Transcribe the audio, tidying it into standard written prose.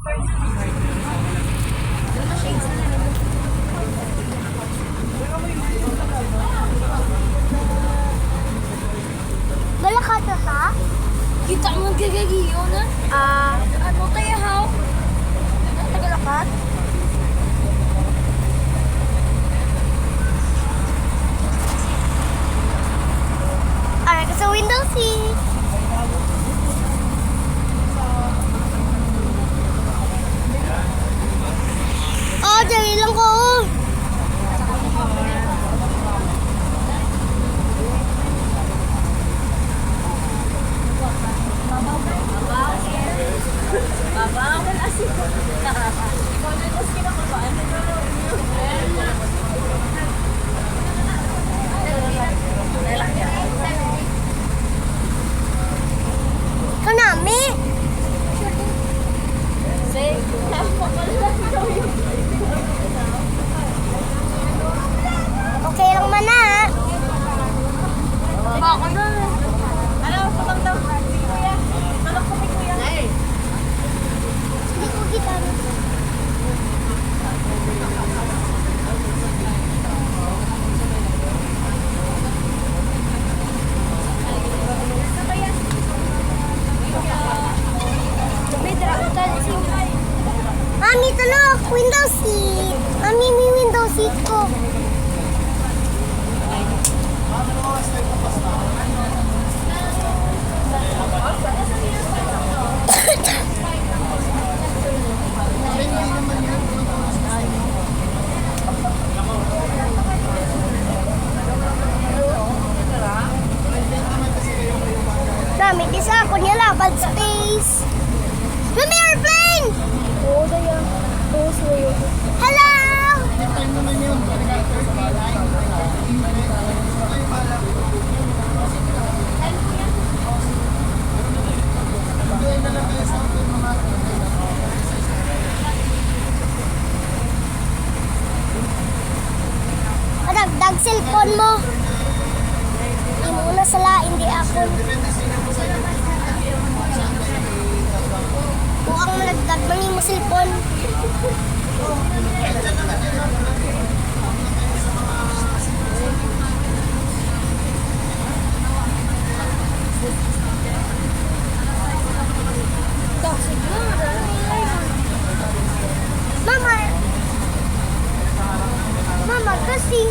Balakata ka? Kita mo gagagiyo na? Ano kaya how? Tagalakat? Aray ka sa window seat. Oh, dali lang ko. Kanami. Okay lang man na. Ako na. Ano? Patang daw. Kuya. Talok ko kay kuya. Hindi ko kita. Mami, tulog! Window seat! Mami, may window seat ko. Mami, isa ako nila, bad space. Mami, airplane! Oo, kaya. Oo, suyo. Hello! Padagdag cellphone mo. Hindi mo na sala, hindi ako. Buang malagdag man yung cellphone. Mama, kasi